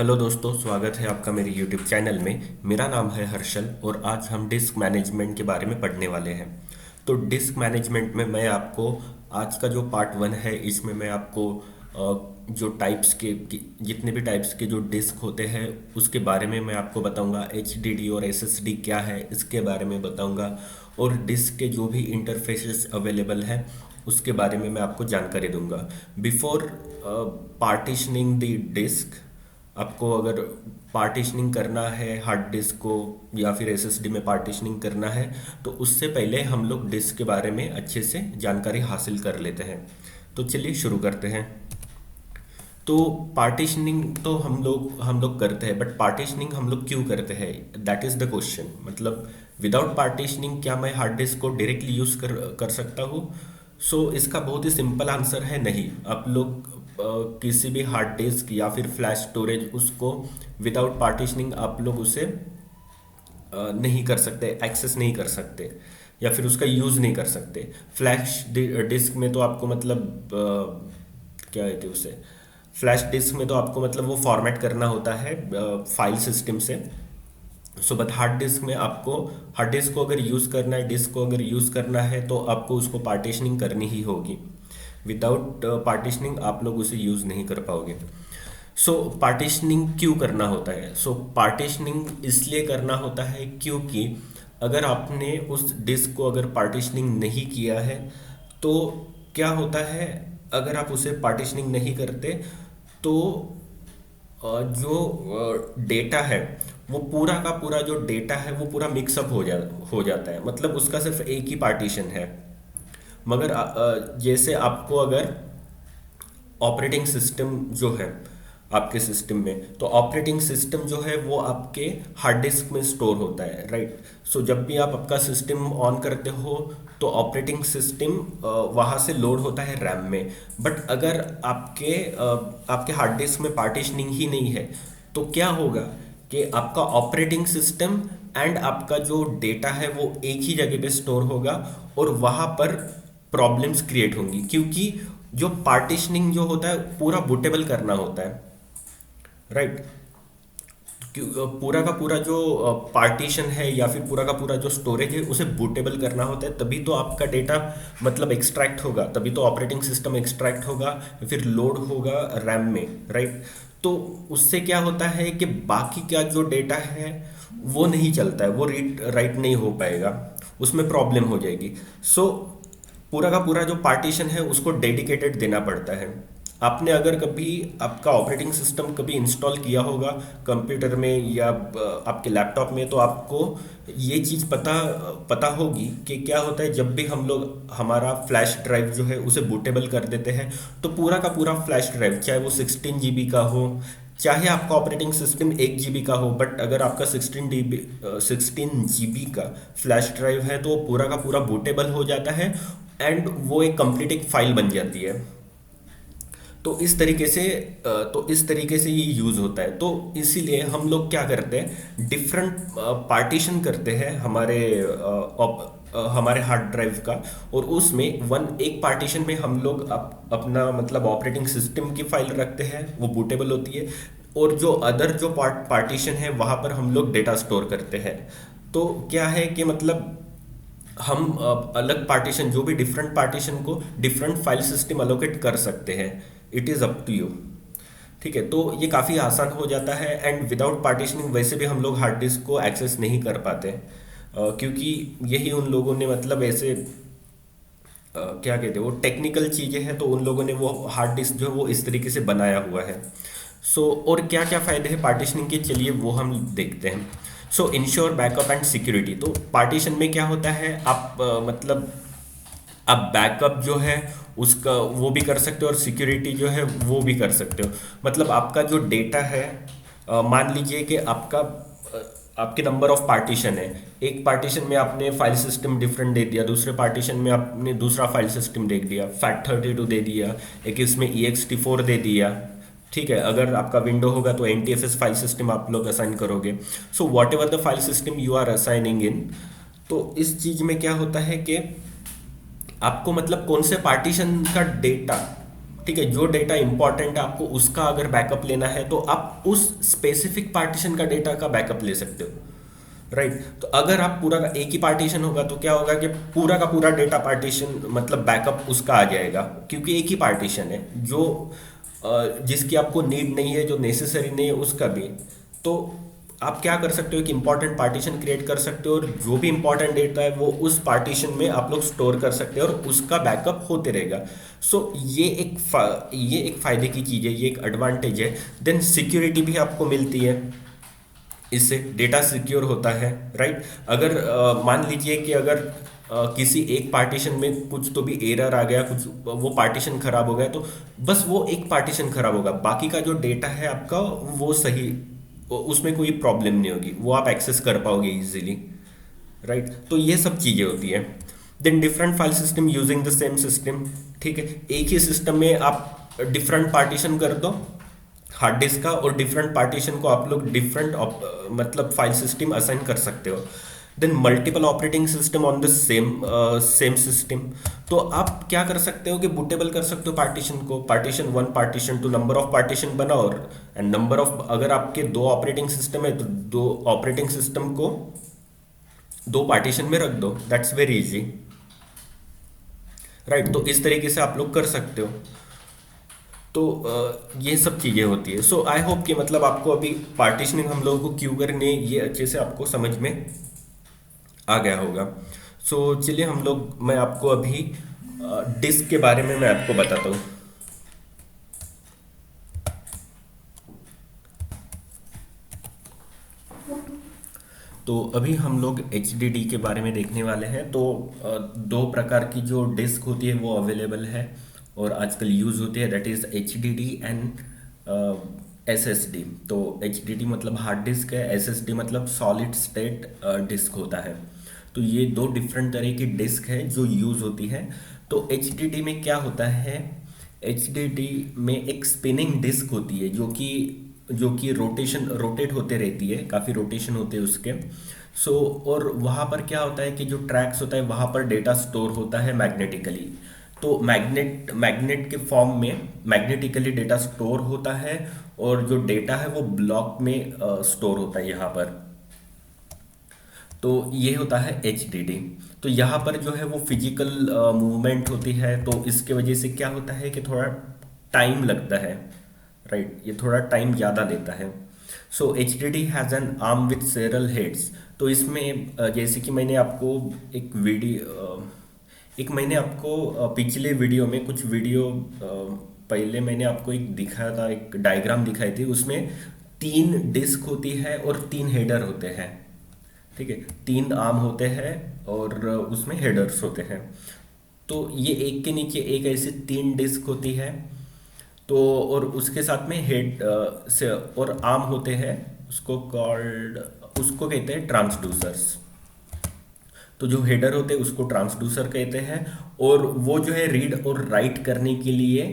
Hello दोस्तों, स्वागत है आपका मेरे YouTube चैनल में। मेरा नाम है हर्षल और आज हम डिस्क मैनेजमेंट के बारे में पढ़ने वाले हैं। तो डिस्क मैनेजमेंट में मैं आपको आज का जो पार्ट वन है, इसमें मैं आपको जो टाइप्स के जितने भी टाइप्स के जो डिस्क होते हैं उसके बारे में मैं आपको बताऊंगा। HDD और SSD क्या है इसके बारे में बताऊंगा, और डिस्क के जो भी इंटरफेसेस अवेलेबल हैं उसके बारे में मैं आपको जानकारी दूंगा। बिफोर पार्टीशनिंग द डिस्क, आपको अगर पार्टीशनिंग करना है हार्ड डिस्क को या फिर एसएसडी में पार्टीशनिंग करना है तो उससे पहले हम लोग डिस्क के बारे में अच्छे से जानकारी हासिल कर लेते हैं। तो चलिए शुरू करते हैं। तो पार्टीशनिंग तो हम लोग करते हैं, बट पार्टीशनिंग हम लोग क्यों करते हैं, दैट इज़ द क्वेश्चन। मतलब विदाउट पार्टीशनिंग क्या मैं हार्ड डिस्क को डायरेक्टली यूज़ कर सकता हूँ? इसका बहुत ही सिंपल आंसर है नहीं। आप लोग किसी भी हार्ड डिस्क या फिर फ्लैश स्टोरेज उसको विदाउट पार्टीशनिंग आप लोग उसे नहीं कर सकते, एक्सेस नहीं कर सकते या फिर उसका यूज़ नहीं कर सकते। फ्लैश डिस्क में तो आपको मतलब क्या कहते हैं उसे, फ्लैश डिस्क में तो आपको मतलब वो फॉर्मेट करना होता है फाइल सिस्टम से। बट हार्ड डिस्क में आपको हार्ड डिस्क को अगर यूज़ करना है, डिस्क को अगर यूज़ करना है तो आपको उसको पार्टीशनिंग करनी ही होगी। विदाउट पार्टीशनिंग आप लोग उसे यूज़ नहीं कर पाओगे। पार्टीशनिंग क्यों करना होता है? पार्टीशनिंग इसलिए करना होता है क्योंकि अगर आपने उस डिस्क को अगर पार्टीशनिंग नहीं किया है तो क्या होता है, अगर आप उसे पार्टीशनिंग नहीं करते तो जो डेटा है वो पूरा का पूरा जो डेटा है वो पूरा मिक्सअप हो जाता है। मतलब उसका सिर्फ एक ही पार्टीशन है। मगर जैसे आपको अगर ऑपरेटिंग सिस्टम जो है आपके सिस्टम में, तो ऑपरेटिंग सिस्टम जो है वो आपके हार्ड डिस्क में स्टोर होता है, राइट। जब भी आप आपका सिस्टम ऑन करते हो तो ऑपरेटिंग सिस्टम वहाँ से लोड होता है रैम में। बट अगर आपके हार्ड डिस्क में पार्टीशनिंग ही नहीं है तो क्या होगा कि आपका ऑपरेटिंग सिस्टम एंड आपका जो डेटा है वो एक ही जगह पे स्टोर होगा और वहाँ पर प्रॉब्लम्स क्रिएट होंगी, क्योंकि जो पार्टीशनिंग जो होता है पूरा बूटेबल करना होता है, राइट। पूरा का पूरा जो पार्टीशन है या फिर पूरा का पूरा जो स्टोरेज है उसे बूटेबल करना होता है, तभी तो आपका डेटा मतलब एक्सट्रैक्ट होगा, तभी तो ऑपरेटिंग सिस्टम एक्सट्रैक्ट होगा, फिर लोड होगा रैम में, राइट। तो उससे क्या होता है कि बाकी का जो डेटा है वो नहीं चलता है, वो रीड राइट नहीं हो पाएगा, उसमें प्रॉब्लम हो जाएगी। पूरा का पूरा जो पार्टीशन है उसको डेडिकेटेड देना पड़ता है। आपने अगर कभी आपका ऑपरेटिंग सिस्टम कभी इंस्टॉल किया होगा कंप्यूटर में या आपके लैपटॉप में, तो आपको ये चीज़ पता पता होगी कि क्या होता है जब भी हम लोग हमारा फ्लैश ड्राइव जो है उसे बूटेबल कर देते हैं तो पूरा का पूरा फ्लैश ड्राइव, चाहे वो 16 GB का हो, चाहे आपका ऑपरेटिंग सिस्टम 1 GB का हो, बट अगर आपका 16 GB का फ्लैश ड्राइव है तो पूरा का पूरा बूटेबल हो जाता है एंड वो एक कंप्लीट एक फाइल बन जाती है। तो इस तरीके से ये यूज़ होता है। तो इसीलिए हम लोग क्या करते हैं, डिफरेंट पार्टीशन करते हैं हमारे हार्ड ड्राइव का, और उसमें एक पार्टीशन में हम लोग अपना मतलब ऑपरेटिंग सिस्टम की फाइल रखते हैं, वो बूटेबल होती है, और जो अदर जो पार्टीशन है वहाँ पर हम लोग डेटा स्टोर करते हैं। तो क्या है कि मतलब हम अलग पार्टीशन, जो भी डिफरेंट पार्टीशन को डिफरेंट फाइल सिस्टम अलोकेट कर सकते हैं। It is up to you, ठीक है। तो ये काफ़ी आसान हो जाता है एंड विदाउट पार्टीशनिंग वैसे भी हम लोग हार्ड डिस्क को एक्सेस नहीं कर पाते, क्योंकि यही उन लोगों ने मतलब ऐसे क्या कहते हैं वो टेक्निकल चीज़ें हैं, तो उन लोगों ने वो हार्ड डिस्क जो है वो इस तरीके से बनाया हुआ है। और क्या क्या फ़ायदे हैं पार्टीशनिंग के, चलिए वो हम देखते हैं। Ensure backup and security. तो पार्टीशन में क्या होता है, आप मतलब आप बैकअप जो है उसका वो भी कर सकते हो और सिक्योरिटी जो है वो भी कर सकते हो। मतलब आपका जो डेटा है, मान लीजिए कि आपके नंबर ऑफ पार्टीशन है, एक पार्टीशन में आपने फाइल सिस्टम डिफरेंट दे दिया, दूसरे पार्टीशन में आपने दूसरा फाइल सिस्टम दे दिया, FAT32 दे दिया, एक इसमें ext4 दे दिया, ठीक है। अगर आपका विंडो होगा तो NTFS फाइल सिस्टम आप लोग असाइन करोगे। Whatever the file system you are assigning in, तो इस चीज़ में क्या होता है कि आपको मतलब कौन से पार्टीशन का डेटा ठीक है, जो डेटा इंपॉर्टेंट है आपको उसका अगर बैकअप लेना है तो आप उस स्पेसिफिक पार्टीशन का डेटा का बैकअप ले सकते हो, राइट। तो अगर आप पूरा का एक ही पार्टीशन होगा तो क्या होगा कि पूरा का पूरा डेटा पार्टीशन मतलब बैकअप उसका आ जाएगा, क्योंकि एक ही पार्टीशन है जो जिसकी आपको नीड नहीं है, जो नेसेसरी नहीं है उसका भी। तो आप क्या कर सकते हो कि इंपॉर्टेंट पार्टीशन क्रिएट कर सकते हो और जो भी इंपॉर्टेंट डेटा है वो उस पार्टीशन में आप लोग स्टोर कर सकते हो और उसका बैकअप होते रहेगा। सो ये एक फ़ायदे की चीज़ है, ये एक एडवांटेज है। देन सिक्योरिटी भी आपको मिलती है, इससे डेटा सिक्योर होता है, राइट। अगर मान लीजिए कि अगर किसी एक पार्टीशन में कुछ तो भी एरर आ गया, कुछ वो पार्टीशन खराब हो गया, तो बस वो एक पार्टीशन खराब होगा, बाकी का जो डेटा है आपका वो सही, उसमें कोई प्रॉब्लम नहीं होगी, वो आप एक्सेस कर पाओगे इजीली, राइट। तो ये सब चीज़ें होती है। Then different file system using the same system, ठीक है, एक ही सिस्टम में आप डिफरेंट पार्टीशन कर दो हार्ड डिस्क का, और डिफरेंट पार्टीशन को आप लोग डिफरेंट मतलब फाइल सिस्टम असाइन कर सकते हो। Then multiple operating system on the same system, तो आप क्या कर सकते हो कि बूटेबल कर सकते हो पार्टीशन को, partition one partition two number of partition बनाओ, और एंड नंबर ऑफ, अगर आपके दो ऑपरेटिंग सिस्टम है तो दो ऑपरेटिंग सिस्टम को दो पार्टीशन में रख दो, दैट्स वेरी इजी, राइट। तो इस तरीके से आप लोग कर सकते हो। तो ये सब चीज़ें होती है। सो आई होप कि मतलब आपको अभी पार्टीशनिंग हम लोगों को क्यों करनी है ये अच्छे से आपको समझ में आ गया होगा। सो चलिए हम लोग, मैं आपको अभी डिस्क के बारे में मैं आपको बताता हूँ। तो अभी हम लोग एच के बारे में देखने वाले हैं। तो दो प्रकार की जो डिस्क होती है वो अवेलेबल है और आजकल यूज़ होती है, that is H and S S D. तो एच मतलब हार्ड डिस्क है, एस एस डी मतलब सॉलिड स्टेट डिस्क होता है। तो ये दो डिफरेंट तरह की डिस्क है जो यूज़ होती है। तो एच में क्या होता है, एच में एक स्पिनिंग डिस्क होती है जो कि रोटेट होते रहती है, काफ़ी रोटेशन होते हैं उसके। सो और वहाँ पर क्या होता है कि जो ट्रैक्स होता है वहाँ पर डेटा स्टोर होता है मैग्नेटिकली। तो मैग्नेट के फॉर्म में मैग्नेटिकली डेटा स्टोर होता है, और जो डेटा है वो ब्लॉक में स्टोर होता है यहाँ पर। तो ये होता है एच तो यहाँ पर जो है वो फिजिकल मूवमेंट होती है, तो इसके वजह से क्या होता है कि थोड़ा टाइम लगता है, राइट, ये थोड़ा टाइम ज़्यादा लेता है। So H has an arm with several heads. तो इसमें जैसे कि मैंने आपको मैंने आपको पिछले वीडियो में कुछ वीडियो पहले मैंने आपको एक दिखाया था, एक डायग्राम दिखाई थी, उसमें तीन डिस्क होती है और तीन हेडर होते हैं, ठीक है, तीन आर्म होते हैं और उसमें हेडर्स होते हैं। तो ये एक के नीचे एक ऐसे तीन डिस्क होती है। तो और उसके साथ में हेड से और आर्म होते हैं, उसको कहते हैं ट्रांसड्यूसर्स। तो जो हेडर होते हैं उसको ट्रांसड्यूसर कहते हैं, और वो जो है रीड और राइट करने के लिए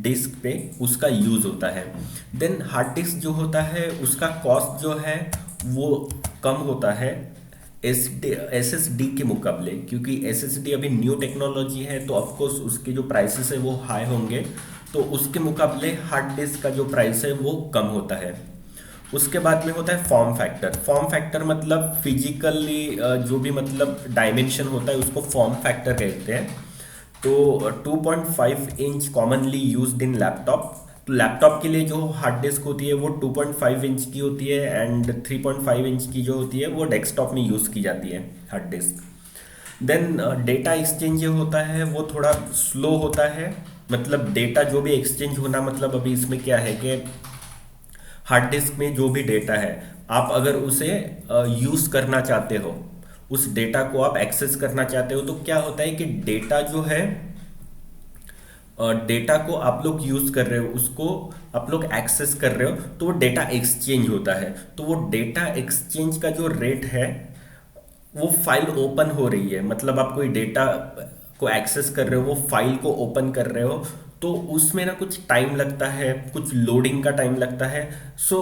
डिस्क पे उसका यूज होता है। देन हार्ड डिस्क जो होता है उसका कॉस्ट जो है वो कम होता है एस एस डी के मुकाबले, क्योंकि एस एस डी अभी न्यू टेक्नोलॉजी है तो ऑफकोर्स उसके जो प्राइसेस है वो हाई होंगे, तो उसके मुकाबले हार्ड डिस्क का जो प्राइस है वो कम होता है। उसके बाद में होता है फॉर्म फैक्टर। फॉर्म फैक्टर मतलब फिजिकली जो भी मतलब डायमेंशन होता है उसको फॉर्म फैक्टर कहते हैं। तो 2.5 inch commonly used in laptop. तो लैपटॉप के लिए जो हार्ड डिस्क होती है वो 2.5 इंच की होती है, एंड 3.5 इंच की जो होती है वो डेस्कटॉप में यूज़ की जाती है hard disk. Then data exchange जो होता है वो थोड़ा स्लो होता है, मतलब डेटा जो भी एक्सचेंज होना, मतलब अभी इसमें क्या है कि हार्ड डिस्क में जो भी डेटा है आप अगर उसे यूज़ करना चाहते हो, उस डेटा को आप एक्सेस करना चाहते हो, तो क्या होता है कि डेटा जो है डेटा को आप लोग यूज़ कर रहे हो, उसको आप लोग एक्सेस कर रहे हो, तो वो डेटा एक्सचेंज होता है। तो वो डेटा एक्सचेंज का जो रेट है वो फाइल ओपन हो रही है, मतलब आप कोई डेटा को एक्सेस कर रहे हो, वो फाइल को ओपन कर रहे हो, तो उसमें ना कुछ टाइम लगता है, कुछ लोडिंग का टाइम लगता है। सो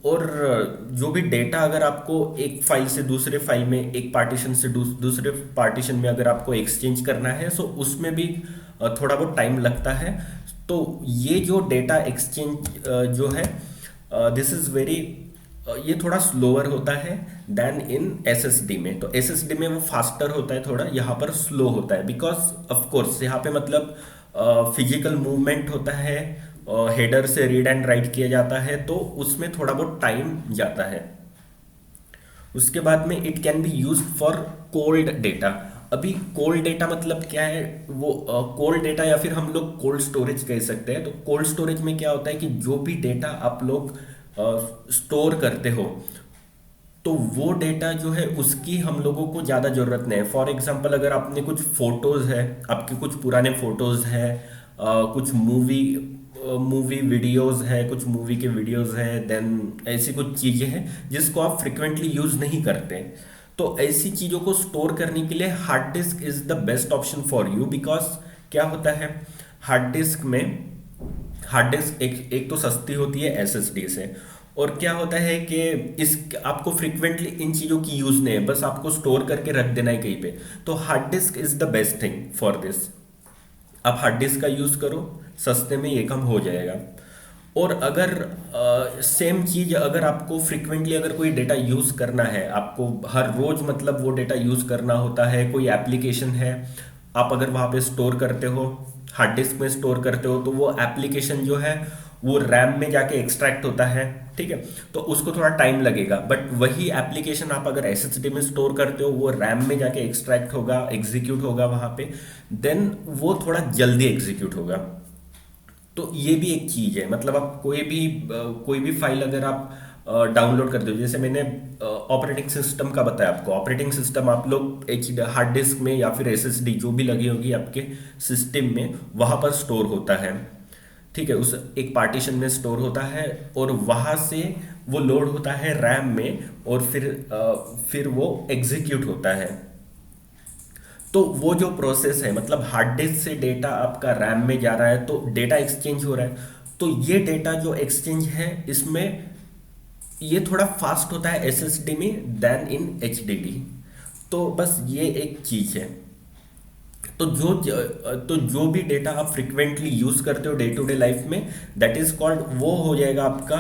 और जो भी डेटा अगर आपको एक फाइल से दूसरे फाइल में, एक पार्टीशन से दूसरे पार्टीशन में अगर आपको एक्सचेंज करना है, सो उसमें भी थोड़ा बहुत टाइम लगता है। तो ये जो डेटा एक्सचेंज जो है, दिस इज़ वेरी, ये थोड़ा स्लोअर होता है देन इन एसएसडी में। तो एसएसडी में वो फास्टर होता है थोड़ा, यहाँ पर स्लो होता है बिकॉज ऑफ कोर्स यहाँ पे मतलब फिजिकल मूवमेंट होता है, हेडर से रीड एंड राइट किया जाता है, तो उसमें थोड़ा बहुत टाइम जाता है। उसके बाद में it can be use for cold data. अभी कोल्ड डेटा मतलब क्या है, वो कोल्ड डेटा या फिर हम लोग कोल्ड स्टोरेज कह सकते हैं। तो कोल्ड स्टोरेज में क्या होता है कि जो भी डेटा आप लोग स्टोर करते हो, तो वो डेटा जो है उसकी हम लोगों को ज़्यादा ज़रूरत नहीं है। फॉर एग्जांपल अगर आपने कुछ फोटोज़ है, आपके कुछ पुराने फोटोज़ है, कुछ मूवी वीडियोस है, कुछ मूवी के वीडियोस हैं, देन ऐसी कुछ चीज़ें हैं जिसको आप फ्रिक्वेंटली यूज़ नहीं करते, तो ऐसी चीज़ों को स्टोर करने के लिए hard disk is the best option for you. Because क्या होता है हार्ड डिस्क में, हार्ड डिस्क एक तो सस्ती होती है एसएसडी से, और क्या होता है कि इस आपको फ्रिक्वेंटली इन चीज़ों की यूज़ नहीं है, बस आपको स्टोर करके रख देना है कहीं पे। तो hard disk is the best thing for this. आप हार्ड डिस्क का यूज़ करो, सस्ते में ये कम हो जाएगा। और अगर सेम चीज़ अगर आपको फ्रिक्वेंटली अगर कोई डेटा यूज़ करना है, आपको हर रोज़ मतलब वो डेटा यूज़ करना होता है, कोई एप्लीकेशन है आप अगर वहाँ पे स्टोर करते हो, हार्ड डिस्क में स्टोर करते हो, तो वो एप्लीकेशन जो है वो रैम में जाके एक्सट्रैक्ट होता है, ठीक है, तो उसको थोड़ा टाइम लगेगा। बट वही एप्लीकेशन आप अगर एसएसडी में स्टोर करते हो, वो रैम में जाके एक्सट्रैक्ट होगा, एग्जीक्यूट होगा वहाँ पे, देन वो थोड़ा जल्दी एग्जीक्यूट होगा। तो ये भी एक चीज़ है, मतलब आप कोई भी फाइल अगर आप डाउनलोड करते हो, जैसे मैंने ऑपरेटिंग सिस्टम का बताया आपको, ऑपरेटिंग सिस्टम आप लोग एक हार्ड डिस्क में या फिर एसएसडी जो भी लगी होगी आपके सिस्टम में, वहाँ पर स्टोर होता है, ठीक है, उस एक पार्टीशन में स्टोर होता है, और वहाँ से वो लोड होता है रैम में, और फिर वो एग्जीक्यूट होता है। तो वो जो प्रोसेस है, मतलब हार्ड डिस्क से डेटा आपका रैम में जा रहा है, तो डेटा एक्सचेंज हो रहा है, तो ये डेटा जो एक्सचेंज है इसमें ये थोड़ा फास्ट होता है एसएसडी में देन इन एचडीडी। तो बस ये एक चीज़ है। तो जो भी डेटा आप फ्रिक्वेंटली यूज करते हो डे टू डे लाइफ में, दैट इज कॉल्ड, वो हो जाएगा आपका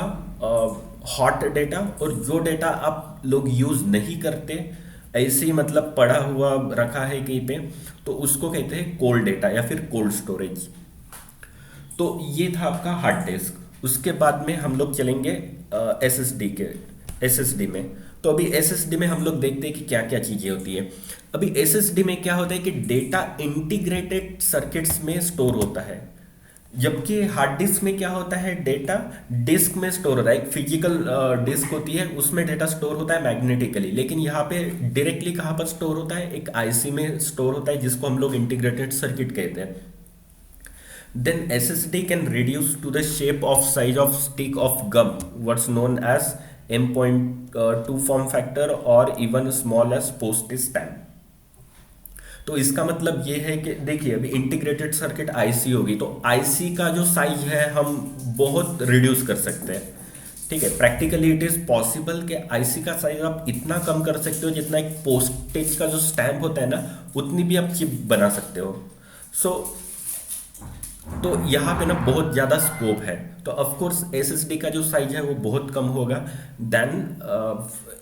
हॉट डेटा। और जो डेटा आप लोग यूज नहीं करते, ऐसे ही मतलब पड़ा हुआ रखा है कहीं पे, तो उसको कहते हैं कोल्ड डेटा या फिर कोल्ड स्टोरेज। तो ये था आपका हार्ड डिस्क। उसके बाद में हम लोग चलेंगे एसएसडी में। तो अभी एसएसडी में हम लोग देखते हैं कि क्या क्या चीज़ें होती है। अभी एसएसडी में क्या होता है कि डेटा इंटीग्रेटेड सर्किट्स में स्टोर होता है, जबकि हार्ड डिस्क में क्या होता है, डेटा डिस्क में स्टोर होता है, एक फिजिकल डिस्क होती है, उसमें डेटा स्टोर होता है मैग्नेटिकली। लेकिन यहाँ पे डायरेक्टली कहाँ पर स्टोर होता है, एक आईसी में स्टोर होता है, जिसको हम लोग इंटीग्रेटेड सर्किट कहते हैं। Then SSD can reduce to the shape of size of stick of gum, what's known as M.2 form factor or even small as postage stamp. तो इसका मतलब ये है कि देखिए अभी इंटीग्रेटेड सर्किट आईसी होगी, तो आईसी का जो साइज है हम बहुत रिड्यूस कर सकते हैं, ठीक है। प्रैक्टिकली इट इज पॉसिबल कि आईसी का साइज आप इतना कम कर सकते हो जितना एक पोस्टेज का जो स्टैम्प होता है ना, उतनी भी आप चिप बना सकते हो। तो यहाँ पे ना बहुत ज़्यादा स्कोप है। तो ऑफ कोर्स एसएसडी का जो साइज है वो बहुत कम होगा देन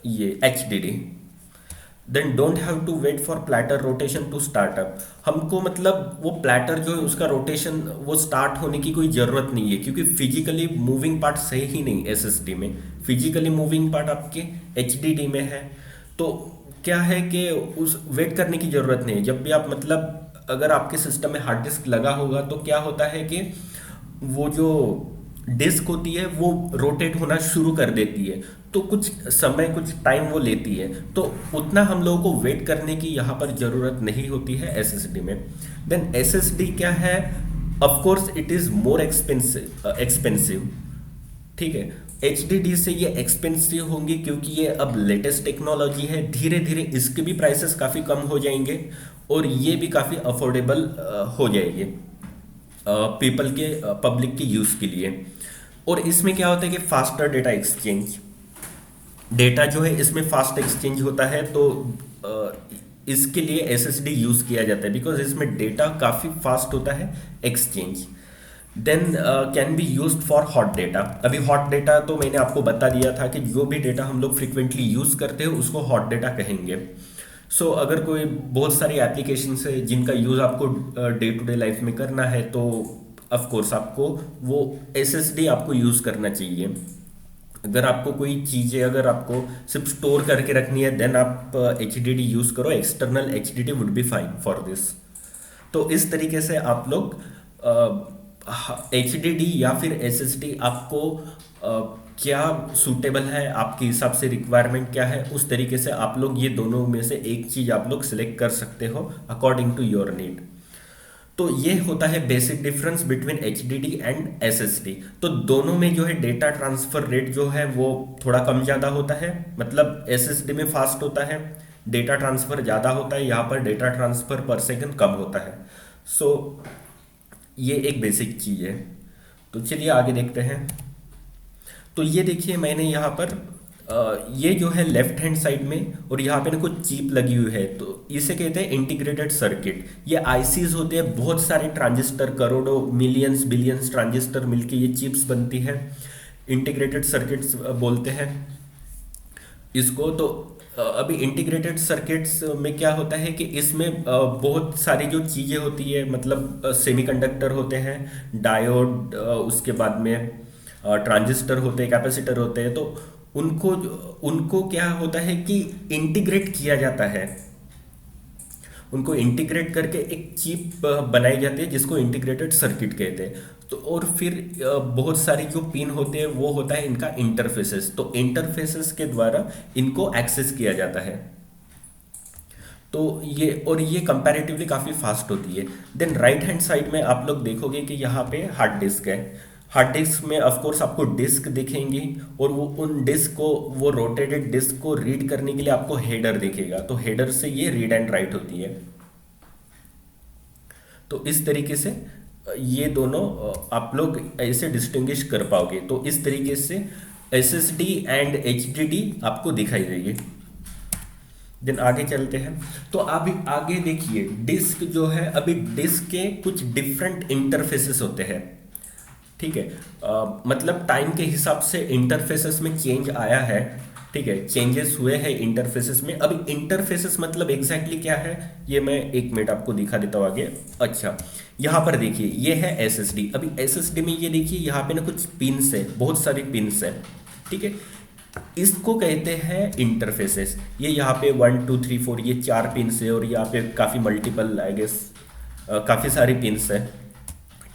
ये HDD. Then don't have to wait for platter rotation to start up. हमको मतलब वो प्लैटर जो है उसका रोटेशन वो स्टार्ट होने की कोई ज़रूरत नहीं है, क्योंकि फिजिकली मूविंग पार्ट है ही नहीं एसएसडी में, फिजिकली मूविंग पार्ट आपके एचडीडी में है। तो क्या है कि उस वेट करने की ज़रूरत नहीं है। जब भी आप मतलब अगर आपके सिस्टम में हार्ड डिस्क लगा होगा तो क्या होता है कि वो जो डिस्क होती है वो रोटेट होना शुरू कर देती है, तो कुछ समय कुछ टाइम वो लेती है, तो उतना हम लोगों को वेट करने की यहाँ पर ज़रूरत नहीं होती है एसएसडी में। देन एसएसडी क्या है, of course it is more expensive, ठीक है। एचडीडी से ये एक्सपेंसिव होंगी क्योंकि ये अब लेटेस्ट टेक्नोलॉजी है, धीरे धीरे इसके भी प्राइसेस काफ़ी कम हो जाएंगे और ये भी काफ़ी अफोर्डेबल हो जाएगी पब्लिक के यूज़ के लिए। और इसमें क्या होता है कि फास्टर डेटा एक्सचेंज, डेटा जो है इसमें फास्ट एक्सचेंज होता है, तो इसके लिए एसएसडी यूज़ किया जाता है बिकॉज इसमें डेटा काफ़ी फास्ट होता है exchange. Then can be used for hot data. अभी हॉट डेटा तो मैंने आपको बता दिया था कि जो भी डेटा हम लोग फ्रिक्वेंटली यूज़ करते हैं उसको हॉट डेटा कहेंगे। सो अगर कोई बहुत सारी एप्लीकेशंस है जिनका यूज़ आपको डे टू डे लाइफ में करना है, तो ऑफ कोर्स आपको वो एसएसडी आपको यूज़ करना चाहिए। अगर आपको कोई चीज़ें अगर आपको सिर्फ स्टोर करके रखनी है, देन आप एच डी डी यूज़ करो, external H D D would be fine for this. तो इस तरीके से आप लोग एच डी डी या फिर एस एस डी आपको क्या सूटेबल है, आपके हिसाब से रिक्वायरमेंट क्या है, उस तरीके से आप लोग ये दोनों में से एक चीज़ आप लोग सिलेक्ट कर सकते हो अकॉर्डिंग टू योर नीड। तो ये होता है basic difference between H D D and S S D. तो दोनों में जो है डेटा ट्रांसफर रेट जो है वो थोड़ा कम ज़्यादा होता है, मतलब एस एस डी में फास्ट होता है, डेटा ट्रांसफर ज़्यादा होता है, यहाँ पर डेटा ट्रांसफर पर सेकंड कम होता है। सो ये एक बेसिक चीज़ है। तो चलिए आगे देखते हैं। तो ये देखिए मैंने यहाँ पर ये जो है लेफ्ट हैंड साइड में और यहाँ पे ना कुछ चिप लगी हुई है, तो इसे कहते हैं इंटीग्रेटेड सर्किट। ये आईसीज होते हैं, बहुत सारे ट्रांजिस्टर, करोड़ों मिलियंस बिलियंस ट्रांजिस्टर मिलके ये चिप्स बनती है, इंटीग्रेटेड सर्किट्स बोलते हैं इसको। तो अभी इंटीग्रेटेड सर्किट्स में क्या होता है कि इसमें बहुत सारी जो चीज़ें होती है, मतलब सेमीकंडक्टर होते हैं, डायोड, उसके बाद में ट्रांजिस्टर होते हैं, कैपेसिटर होते हैं। तो उनको उनको क्या होता है कि इंटीग्रेट किया जाता है, उनको इंटीग्रेट करके एक चिप बनाई जाती है जिसको इंटीग्रेटेड सर्किट कहते हैं। तो और फिर बहुत सारी जो पिन होते हैं वो होता है इनका इंटरफेसेस। तो इंटरफेसेस के द्वारा इनको एक्सेस किया जाता है। तो ये कंपैरेटिवली काफ़ी फास्ट होती है। देन राइट हैंड साइड में आप लोग देखोगे कि यहाँ पे हार्ड डिस्क है। हार्ड डिस्क में ऑफ कोर्स आपको डिस्क दिखेंगी और वो उन डिस्क को, वो रोटेटेड डिस्क को रीड करने के लिए आपको हेडर दिखेगा। तो हेडर से ये रीड एंड राइट होती है। तो इस तरीके से ये दोनों आप लोग ऐसे डिस्टिंग्विश कर पाओगे। तो इस तरीके से S S D and H D D आपको दिखाई देगी। देन आगे चलते हैं। तो अभी आगे देखिए डिस्क जो है, अभी डिस्क के कुछ डिफरेंट इंटरफेसेस होते हैं, ठीक है। मतलब टाइम के हिसाब से इंटरफेसेस में चेंज आया है, ठीक है, चेंजेस हुए हैं इंटरफेसेस में। अभी इंटरफेसेस मतलब एग्जैक्टली क्या है ये मैं एक मिनट आपको दिखा देता हूँ आगे। अच्छा, यहाँ पर देखिए ये है एसएसडी। अभी एसएसडी में ये देखिए यहाँ पे ना कुछ पिन्स है, बहुत सारी पिन्स है, ठीक है, इसको कहते हैं इंटरफेसेस। ये यहाँ पे 1 2 3 4 ये 4 पिन्स है और यहाँ पे काफ़ी मल्टीपल आई गेस काफ़ी सारी पिन्स है,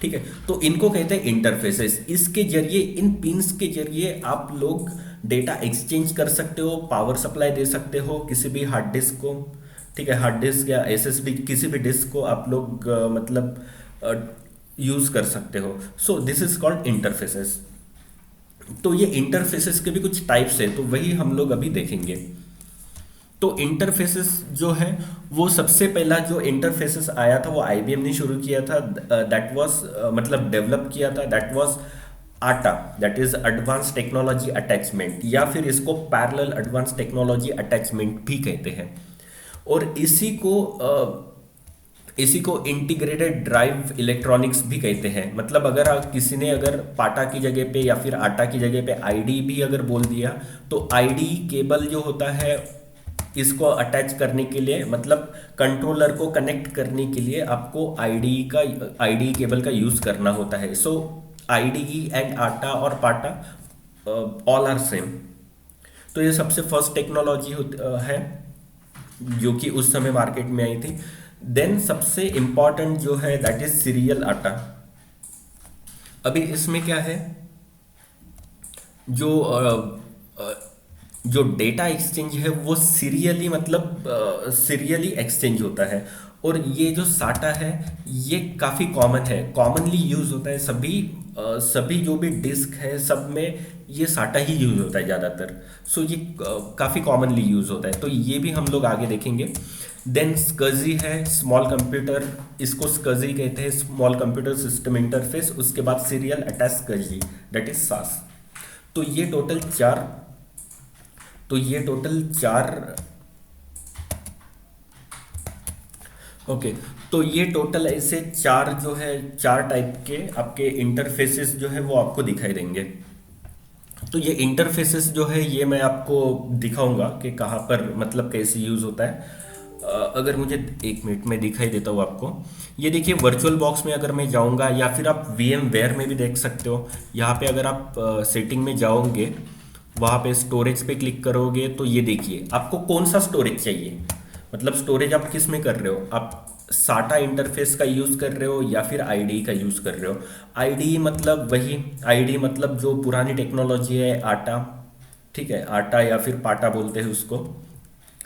ठीक है। तो इनको कहते हैं इंटरफेसेस। इसके जरिए, इन पिन्स के जरिए आप लोग डेटा एक्सचेंज कर सकते हो, पावर सप्लाई दे सकते हो किसी भी हार्ड डिस्क को, ठीक है। हार्ड डिस्क या एसएसडी किसी भी डिस्क को आप लोग मतलब यूज़ कर सकते हो। So this is called interfaces. तो ये इंटरफेसेस के भी कुछ टाइप्स है, तो वही हम लोग अभी देखेंगे। तो इंटरफेसेस जो है, वो सबसे पहला जो इंटरफेसेस आया था वो आईबीएम ने शुरू किया था, दैट वाज मतलब डेवलप किया था, दैट वाज आटा, that is advance technology attachment, या फिर इसको पैरेलल एडवांस टेक्नोलॉजी अटैचमेंट भी कहते हैं। और इसी को इंटीग्रेटेड ड्राइव इलेक्ट्रॉनिक्स भी कहते हैं। मतलब अगर किसी ने अगर पाटा की जगह पे या फिर आटा की जगह पे आईडी भी अगर बोल दिया, तो आईडी केबल जो होता है इसको अटैच करने के लिए, मतलब कंट्रोलर को कनेक्ट करने के लिए आपको आईडी केबल का यूज़ करना होता है। सो आईडी एंड आटा और पाटा ऑल आर सेम। तो ये सबसे फर्स्ट टेक्नोलॉजी है जो कि उस समय मार्केट में आई थी। देन सबसे इंपॉर्टेंट जो है दैट इज सीरियल आटा। अभी इसमें क्या है, जो जो डेटा एक्सचेंज है वो सीरियली, मतलब सीरियली एक्सचेंज होता है। और ये जो साटा है ये काफ़ी कॉमन है, कॉमनली यूज़ होता है। सभी जो भी डिस्क है सब में ये साटा ही यूज़ होता है ज़्यादातर। सो ये काफ़ी कॉमनली यूज़ होता है, तो ये भी हम लोग आगे देखेंगे। देन स्कजी है, स्मॉल कंप्यूटर, इसको स्कजी कहते हैं, स्मॉल कंप्यूटर सिस्टम इंटरफेस। उसके बाद सीरियल अटैच स्कजी, दैट इज सास। तो ये टोटल ओके। तो ये टोटल ऐसे चार जो है, चार टाइप के आपके इंटरफेसेस जो है वो आपको दिखाई देंगे। तो ये इंटरफेसेस जो है ये मैं आपको दिखाऊंगा कि कहाँ पर मतलब कैसे यूज़ होता है। अगर मुझे एक मिनट में दिखाई देता हूँ आपको। ये देखिए वर्चुअल बॉक्स में अगर मैं जाऊंगा या फिर आप VMware में भी देख सकते हो। यहाँ पे अगर आप सेटिंग में जाओगे, वहाँ पे स्टोरेज पे क्लिक करोगे तो ये देखिए आपको कौन सा स्टोरेज चाहिए। मतलब स्टोरेज आप किस में कर रहे हो, आप साटा इंटरफेस का यूज़ कर रहे हो या फिर आईडी का यूज़ कर रहे हो। आईडी मतलब वही, आईडी मतलब जो पुरानी टेक्नोलॉजी है आटा, ठीक है, आटा या फिर पाटा बोलते हैं उसको।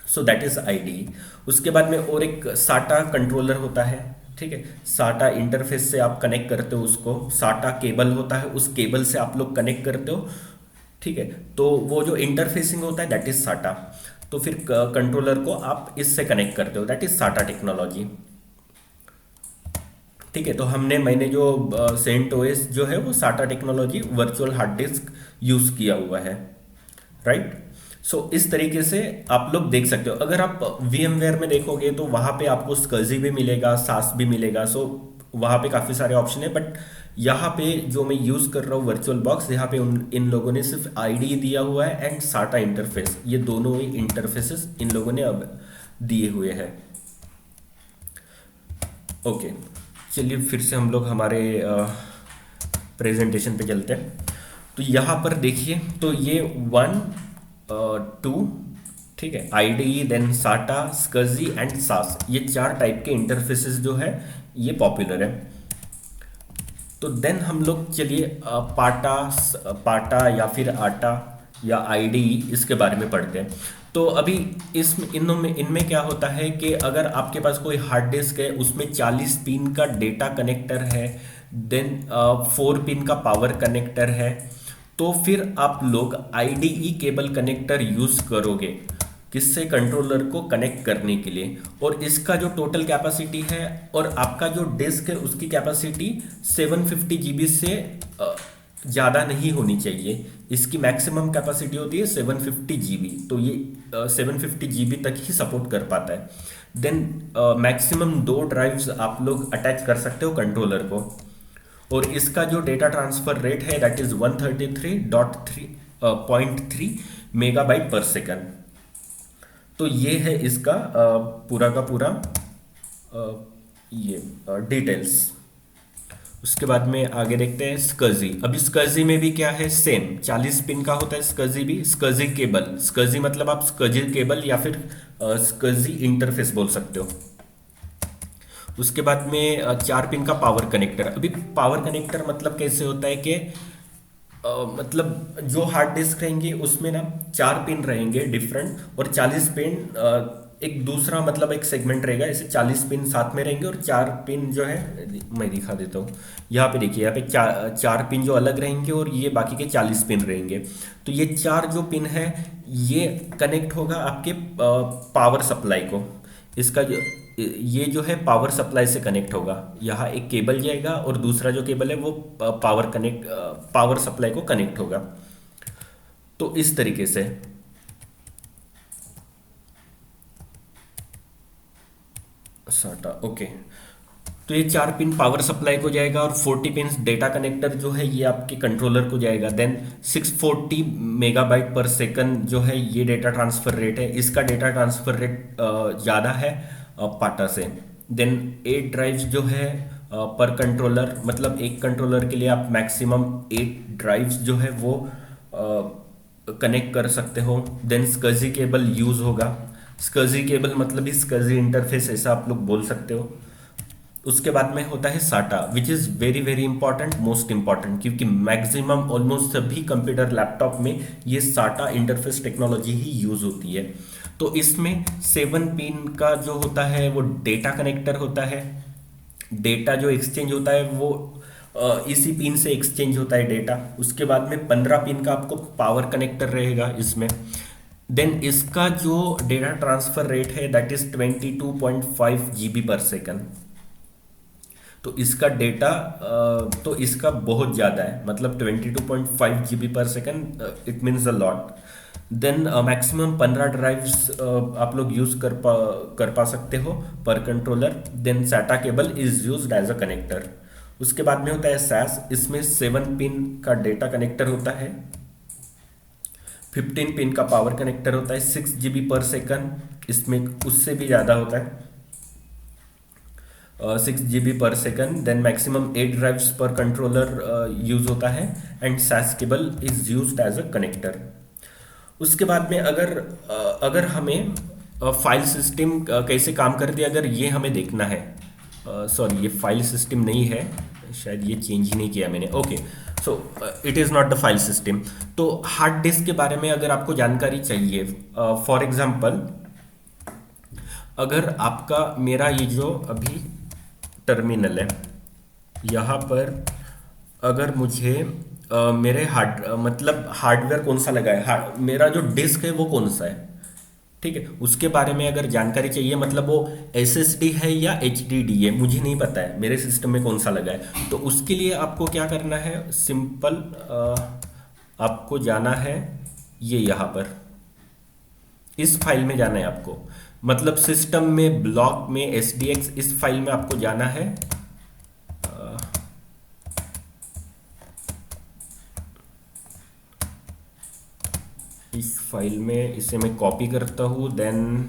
So that is ID. उसके बाद में और एक साटा कंट्रोलर होता है, ठीक है। साटा इंटरफेस से आप कनेक्ट करते हो उसको, साटा केबल होता है, उस केबल से आप लोग कनेक्ट करते हो, ठीक है। तो वो जो इंटरफेसिंग होता है दैट इज साटा। तो फिर कंट्रोलर को आप इससे कनेक्ट करते हो, दैट इज साटा टेक्नोलॉजी, ठीक है। तो मैंने जो सेंट ओएस जो है वो साटा technology virtual hard disk use किया हुआ है, राइट। सो इस तरीके से आप लोग देख सकते हो। अगर आप VMware में देखोगे तो वहाँ पे आपको SCSI भी मिलेगा, सास भी मिलेगा। सो वहाँ पे काफ़ी सारे ऑप्शन है, बट यहाँ पे जो मैं यूज़ कर रहा हूँ वर्चुअल बॉक्स, यहाँ पे इन लोगों ने सिर्फ आईडी दिया हुआ है एंड साटा इंटरफेस, ये दोनों ही इंटरफेसेस इन लोगों ने अब दिए हुए हैं। ओके, चलिए फिर से हम लोग हमारे प्रेजेंटेशन पे चलते हैं। तो यहाँ पर देखिए, तो ये 1 2, ठीक है, आईडी देन साटा SCSI एंड सास, ये चार टाइप के इंटरफेसेस जो है ये पॉपुलर है। तो देन हम लोग चलिए पाटा पाटा या फिर आटा या आईडी इसके बारे में पढ़ते हैं। तो अभी इनमें क्या होता है कि अगर आपके पास कोई हार्ड डिस्क है, उसमें 40 पिन का डेटा कनेक्टर है, देन 4 पिन का पावर कनेक्टर है, तो फिर आप लोग आईडीई केबल कनेक्टर यूज करोगे किससे, कंट्रोलर को कनेक्ट करने के लिए। और इसका जो टोटल कैपेसिटी है और आपका जो डिस्क है उसकी कैपेसिटी 750 GB से ज़्यादा नहीं होनी चाहिए। इसकी मैक्सिमम कैपेसिटी होती है 750 GB, तो ये 750 GB तक ही सपोर्ट कर पाता है। देन मैक्सिमम 2 ड्राइव्स आप लोग अटैच कर सकते हो कंट्रोलर को। और इसका जो डेटा ट्रांसफर रेट है दैट इज 133.3 मेगाबाइट पर सेकंड। तो ये है इसका पूरा का पूरा ये डिटेल्स। उसके बाद में आगे देखते हैं SCSI। अभी SCSI में भी क्या है, सेम 40 पिन का होता है SCSI भी। SCSI केबल, SCSI मतलब आप SCSI केबल या फिर SCSI इंटरफेस बोल सकते हो। उसके बाद में 4 पिन का पावर कनेक्टर। अभी पावर कनेक्टर मतलब कैसे होता है कि मतलब जो हार्ड डिस्क रहेंगे उसमें ना 4 पिन रहेंगे डिफरेंट, और 40 पिन एक दूसरा मतलब एक सेगमेंट रहेगा। ऐसे 40 पिन साथ में रहेंगे और 4 पिन जो है मैं दिखा देता हूँ। यहाँ पे देखिए, यहाँ पे चार पिन जो अलग रहेंगे और ये बाकी के 40 पिन रहेंगे। तो ये 4 जो पिन है ये कनेक्ट होगा आपके पावर सप्लाई को। इसका जो ये जो है पावर सप्लाई से कनेक्ट होगा। यहाँ एक केबल जाएगा और दूसरा जो केबल है वो पावर सप्लाई को कनेक्ट होगा। तो इस तरीके से साटा, ओके। तो ये 4 पिन पावर सप्लाई को जाएगा और 40 पिन डेटा कनेक्टर जो है ये आपके कंट्रोलर को जाएगा। देन 640 मेगाबाइट पर सेकंड जो है ये डेटा ट्रांसफर रेट है। इसका डेटा ट्रांसफर रेट ज़्यादा है पाटा से। देन 8 ड्राइव्स जो है पर कंट्रोलर, मतलब एक कंट्रोलर के लिए आप मैक्सिमम 8 ड्राइव्स जो है वो कनेक्ट कर सकते हो। देन SCSI केबल यूज होगा। SCSI केबल मतलब ही SCSI इंटरफेस, ऐसा आप लोग बोल सकते हो। उसके बाद में होता है साटा, which is very very important, most important, क्योंकि मैक्सिमम ऑलमोस्ट सभी कंप्यूटर लैपटॉप में ये साटा इंटरफेस टेक्नोलॉजी ही यूज होती है। तो इसमें 7 पिन का जो होता है वो डेटा कनेक्टर होता है। डेटा जो एक्सचेंज होता है वो इसी पिन से एक्सचेंज होता है डेटा। उसके बाद में 15 पिन का आपको पावर कनेक्टर रहेगा इसमें। देन इसका जो डेटा ट्रांसफर रेट है that is 22.5 GB per second. तो इसका डेटा तो इसका बहुत ज़्यादा है, मतलब 22.5 GB per second, it means a lot. Then maximum 15 drives आप लोग यूज़ कर पा सकते हो per controller. Then SATA cable is used as a connector. उसके बाद में होता है SAS, इसमें 7 पिन का डेटा कनेक्टर होता है, 15 पिन का पावर कनेक्टर होता है, 6 GB पर सेकंड, इसमें उससे भी ज़्यादा होता है, 6 GB per second. Then maximum 8 drives per controller use होता है, and SAS cable is used as a connector. उसके बाद में अगर हमें फाइल सिस्टम कैसे काम करती है, अगर ये हमें देखना है, सॉरी ये फाइल सिस्टम नहीं है, शायद ये चेंज ही नहीं किया मैंने, okay. So it is not the file system. तो हार्ड डिस्क के बारे में अगर आपको जानकारी चाहिए, फॉर एग्जांपल अगर आपका मेरा ये जो अभी टर्मिनल है यहाँ पर, अगर मुझे मेरे मतलब हार्डवेयर कौन सा लगा है, मेरा जो डिस्क है वो कौन सा है, ठीक है, उसके बारे में अगर जानकारी चाहिए, मतलब वो SSD है या HDD है, मुझे नहीं पता है मेरे सिस्टम में कौन सा लगा है। तो उसके लिए आपको क्या करना है, सिंपल आपको जाना है ये यहाँ पर, इस फाइल में जाना है आपको, मतलब सिस्टम में ब्लॉक में SDX, इस फाइल में आपको जाना है। इस फाइल में इसे मैं कॉपी करता हूँ, देन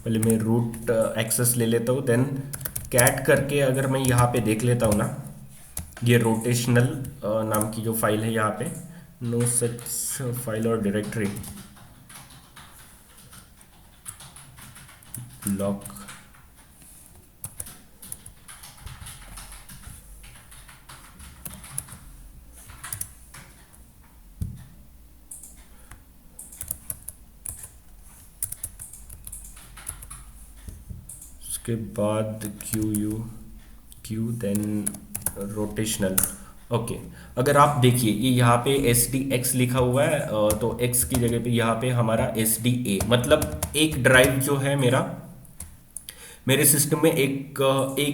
पहले मैं रूट एक्सेस ले लेता हूँ, देन कैट करके अगर मैं यहाँ पे देख लेता हूँ ना, ये रोटेशनल नाम की जो फाइल है यहाँ पे, नो सच फाइल और डायरेक्टरी ब्लॉक, उसके बाद क्यू देन रोटेशनल, ओके। अगर आप देखिए ये यहाँ पे SDX लिखा हुआ है, तो X की जगह पे यहाँ पे हमारा SDA, मतलब एक ड्राइव जो है मेरे सिस्टम में एक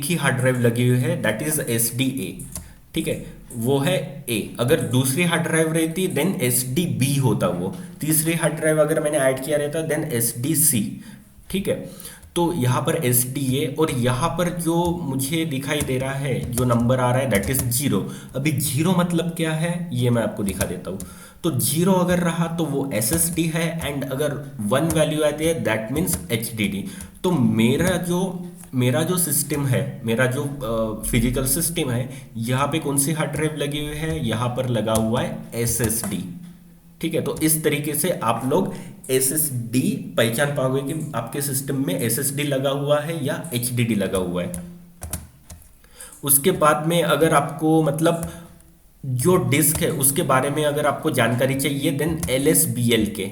ही हार्ड ड्राइव लगी हुई है, दैट इज SDA, ठीक है, वो है A। अगर दूसरी हार्ड ड्राइव रहती देन SDB होता, वो तीसरी हार्ड ड्राइव अगर मैंने ऐड किया रहता देन SDC, ठीक है। तो यहाँ पर SDA, और यहाँ पर जो मुझे दिखाई दे रहा है जो नंबर आ रहा है दैट इज 0। अभी 0 मतलब क्या है ये मैं आपको दिखा देता हूँ। तो 0 अगर रहा तो वो SSD है, एंड अगर 1 वैल्यू आती है दैट मीन्स HDD। तो मेरा जो सिस्टम है, मेरा जो फिजिकल सिस्टम है, यहाँ पे कौन सी हार्ड ड्राइव लगी हुई है, यहाँ पर लगा हुआ है SSD, ठीक है। तो इस तरीके से आप लोग SSD पहचान पाओगे कि आपके सिस्टम में SSD लगा हुआ है या HDD लगा हुआ है। उसके बाद में अगर आपको मतलब जो डिस्क है उसके बारे में अगर आपको जानकारी चाहिए, देन LSBL के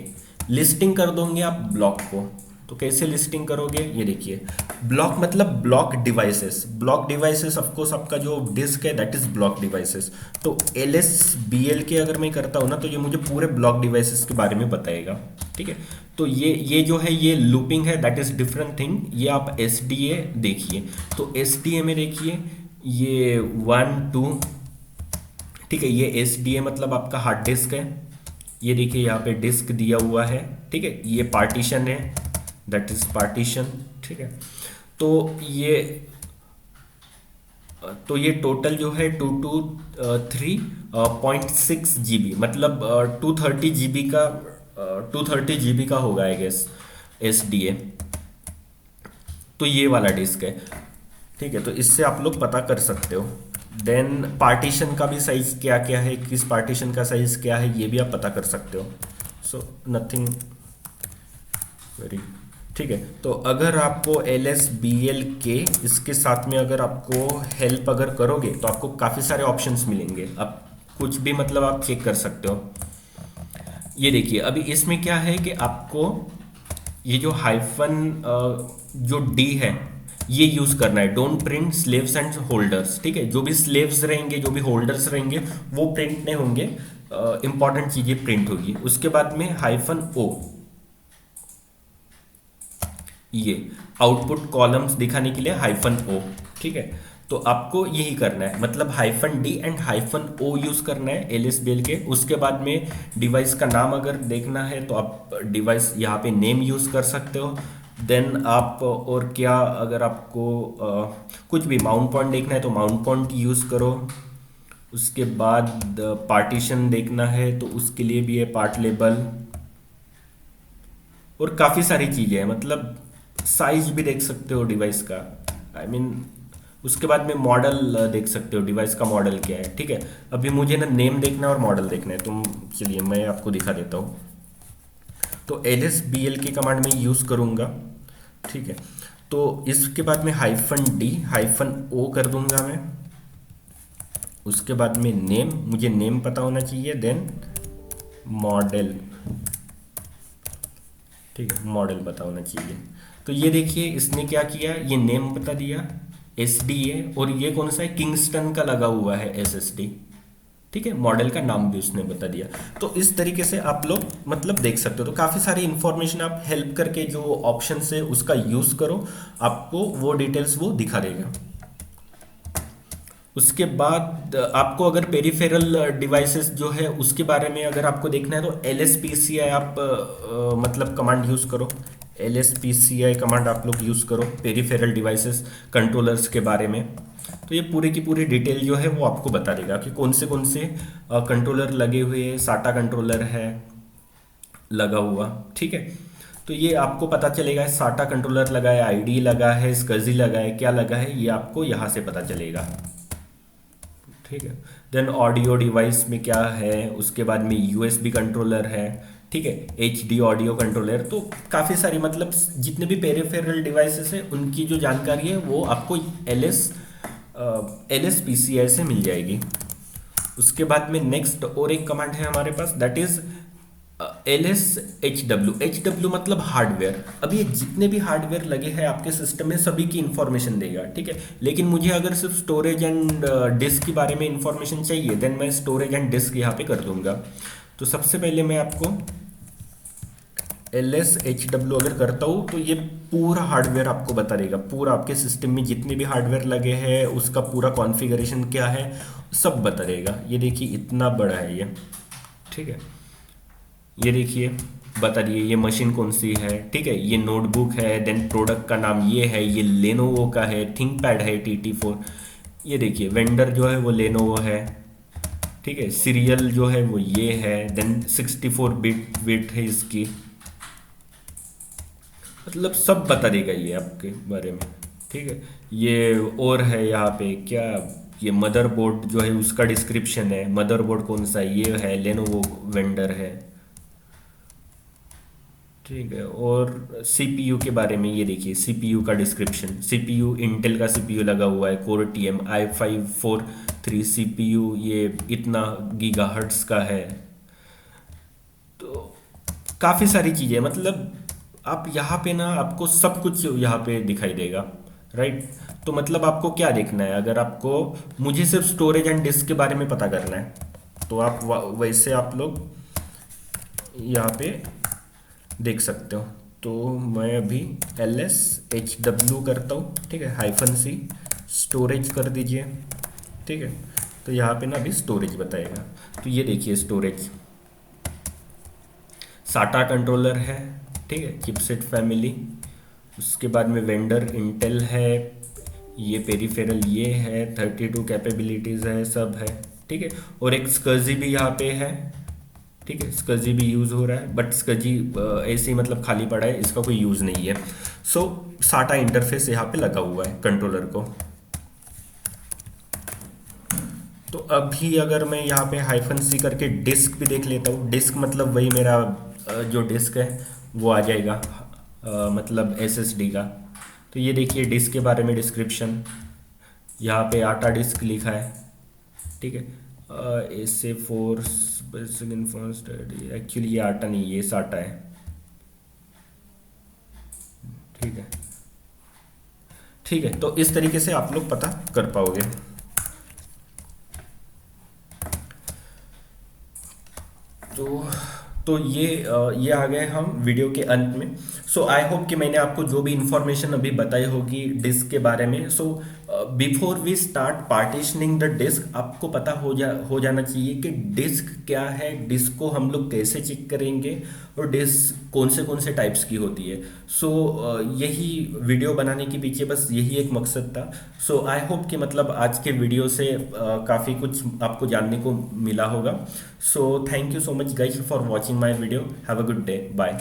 लिस्टिंग कर दोगे आप ब्लॉक को। तो कैसे लिस्टिंग करोगे, ये देखिए, ब्लॉक मतलब ब्लॉक डिवाइसेस ऑफकोर्स आपका जो डिस्क है दैट इज ब्लॉक डिवाइसेस। तो LSBL के अगर मैं करता हूँ ना, तो ये मुझे पूरे ब्लॉक डिवाइसेस के बारे में बताएगा, ठीक है। तो ये जो है ये लूपिंग है, दैट इज डिफरेंट थिंग। ये आप SDA देखिए, तो SDA में देखिए ये 1 2, ठीक है, ये SDA मतलब आपका हार्ड डिस्क है। ये देखिए यहाँ पे डिस्क दिया हुआ है, ठीक है, ये पार्टीशन है, दैट इज पार्टीशन, ठीक है। तो ये टोटल जो है 223.6 GB, मतलब 230 GB का होगा आई गेस SDA। तो ये वाला डिस्क है, ठीक है। तो इससे आप लोग पता कर सकते हो। देन पार्टीशन का भी साइज क्या क्या है, किस पार्टीशन का साइज क्या है, ये भी आप पता कर सकते हो। सो नथिंग वेरी, ठीक है। तो अगर आपको LSBL के इसके साथ में अगर आपको हेल्प अगर करोगे तो आपको काफ़ी सारे ऑप्शंस मिलेंगे, आप कुछ भी मतलब आप चेक कर सकते हो। ये देखिए अभी इसमें क्या है कि आपको ये जो हाइफन जो D है ये यूज करना है, don't print slaves and holders, ठीक है। जो भी स्लेव्स रहेंगे, जो भी होल्डर्स रहेंगे वो प्रिंट नहीं होंगे, इंपॉर्टेंट चीजें प्रिंट होगी। उसके बाद में -O, ये आउटपुट कॉलम्स दिखाने के लिए -o। ठीक है, तो आपको यही करना है, मतलब -d एंड -o यूज करना है LSBL के। उसके बाद में डिवाइस का नाम अगर देखना है तो आप डिवाइस यहाँ पे नेम यूज कर सकते हो। देन आप और क्या, अगर आपको कुछ भी माउंट पॉइंट देखना है तो माउंट पॉइंट यूज करो। उसके बाद पार्टीशन देखना है तो उसके लिए भी है पार्ट लेबल, और काफ़ी सारी चीज़ें हैं, मतलब साइज भी देख सकते हो डिवाइस का। आई मीन उसके बाद में मॉडल देख सकते हो, डिवाइस का मॉडल क्या है। ठीक है, अभी मुझे ना नेम देखना है और मॉडल देखना है, तुम चलिए मैं आपको दिखा देता हूँ। तो LSBL की कमांड में यूज़ करूँगा। ठीक है, तो इसके बाद में -d -o कर दूंगा मैं। उसके बाद में नेम, मुझे नेम पता होना चाहिए। देन मॉडल, ठीक है, मॉडल पता होना चाहिए। तो ये देखिए इसने क्या किया, ये नेम बता दिया SDA, और ये कौन सा है, किंगस्टन का लगा हुआ है SSD। ठीक है, मॉडल का नाम भी उसने बता दिया। तो इस तरीके से आप लोग मतलब देख सकते हो। तो काफ़ी सारी इंफॉर्मेशन आप हेल्प करके जो ऑप्शन है उसका यूज़ करो, आपको वो डिटेल्स वो दिखा देगा। उसके बाद आपको अगर पेरिफेरल डिवाइसेस जो है उसके बारे में अगर आपको देखना है तो LSPCI आप मतलब कमांड यूज़ करो। LSPCI कमांड आप लोग यूज़ करो पेरिफेरल डिवाइसेस कंट्रोलर्स के बारे में। तो ये पूरे की पूरी डिटेल जो है वो आपको बता देगा कि कौन से कंट्रोलर लगे हुए हैं। साटा कंट्रोलर है लगा हुआ, ठीक है, तो ये आपको पता चलेगा। साटा कंट्रोलर लगा है, ID लगा है, SCSI लगा है, क्या लगा है ये आपको यहाँ से पता चलेगा। ठीक है, देन ऑडियो डिवाइस में क्या है, उसके बाद में USB कंट्रोलर है। ठीक है, HD ऑडियो कंट्रोलर। तो काफ़ी सारी मतलब जितने भी पेरिफेरल डिवाइसेस हैं उनकी जो जानकारी है वो आपको LSPCI से मिल जाएगी। उसके बाद में नेक्स्ट और एक कमांड है हमारे पास, दैट इज LSHW मतलब हार्डवेयर। अब ये जितने भी हार्डवेयर लगे हैं आपके सिस्टम में सभी की इंफॉर्मेशन देगा। ठीक है, लेकिन मुझे अगर सिर्फ स्टोरेज एंड डिस्क के बारे में इंफॉर्मेशन चाहिए देन मैं स्टोरेज एंड डिस्क यहाँ पे कर दूंगा। तो सबसे पहले मैं आपको LSHW अगर करता हूँ तो ये पूरा हार्डवेयर आपको बता देगा, पूरा आपके सिस्टम में जितने भी हार्डवेयर लगे हैं उसका पूरा कॉन्फ़िगरेशन क्या है सब बता देगा। ये देखिए इतना बड़ा है ये। ठीक है, ये देखिए बता दिए ये मशीन कौन सी है। ठीक है, ये नोटबुक है, देन प्रोडक्ट का नाम ये है, ये लेनोवो का है, थिंकपैड है TT4। ये देखिए वेंडर जो है वो लेनोवो है। ठीक है, सीरियल जो है वो ये है, देन 64 बिट वेट है इसकी, मतलब सब बता देगा ये आपके बारे में। ठीक है, ये और है यहाँ पे क्या, ये मदरबोर्ड जो है उसका डिस्क्रिप्शन है, मदरबोर्ड कौन सा है ये है, लेनोवो वेंडर है। ठीक है, और CPU के बारे में ये देखिए CPU का डिस्क्रिप्शन। CPU इंटेल का CPU लगा हुआ है, कोर TM i543 CPU, ये इतना गीगाहर्ट्ज का है। तो काफ़ी सारी चीज़ें, मतलब आप यहाँ पे ना आपको सब कुछ यहाँ पे दिखाई देगा। राइट, तो मतलब आपको क्या देखना है, अगर आपको मुझे सिर्फ स्टोरेज एंड डिस्क के बारे में पता करना है तो आप वैसे आप लोग यहाँ पे देख सकते हो। तो मैं अभी LSHW करता हूँ। ठीक है, -C स्टोरेज कर दीजिए। ठीक है, तो यहाँ पे ना अभी स्टोरेज बताएगा। तो ये देखिए स्टोरेज साटा कंट्रोलर है। ठीक है, चिपसेट फैमिली। उसके बाद में वेंडर इंटेल है, ये पेरिफेरल ये है, 32 कैपेबिलिटीज़ है, सब है। ठीक है, और एक SCSI भी यहाँ पे है। ठीक है, SCSI भी यूज़ हो रहा है, बट SCSI ऐसे ही मतलब खाली पड़ा है, इसका कोई यूज़ नहीं है। सो साटा इंटरफेस यहाँ पे लगा हुआ है कंट्रोलर को। तो अभी अगर मैं यहाँ पे -C करके डिस्क भी देख लेता हूँ, डिस्क मतलब वही मेरा जो डिस्क है वो आ जाएगा, मतलब SSD का। तो ये देखिए डिस्क के बारे में डिस्क्रिप्शन, यहाँ पे आटा डिस्क लिखा है। ठीक है, SA4 एक्चुअली ये आटा नहीं, ये साटा है। ठीक है, ठीक है, तो इस तरीके से आप लोग पता कर पाओगे। तो ये आ गए हम वीडियो के अंत में। सो आई होप कि मैंने आपको जो भी इंफॉर्मेशन अभी बताई होगी डिस्क के बारे में। So before we start partitioning the disk, आपको पता हो जाना चाहिए कि डिस्क क्या है, डिस्क को हम लोग कैसे चेक करेंगे, और डिस्क कौन से टाइप्स की होती है। सो यही वीडियो बनाने के पीछे बस यही एक मकसद था। सो आई होप कि मतलब आज के वीडियो से काफ़ी कुछ आपको जानने को मिला होगा। So thank you so much guys for watching my video. Have a good day, bye.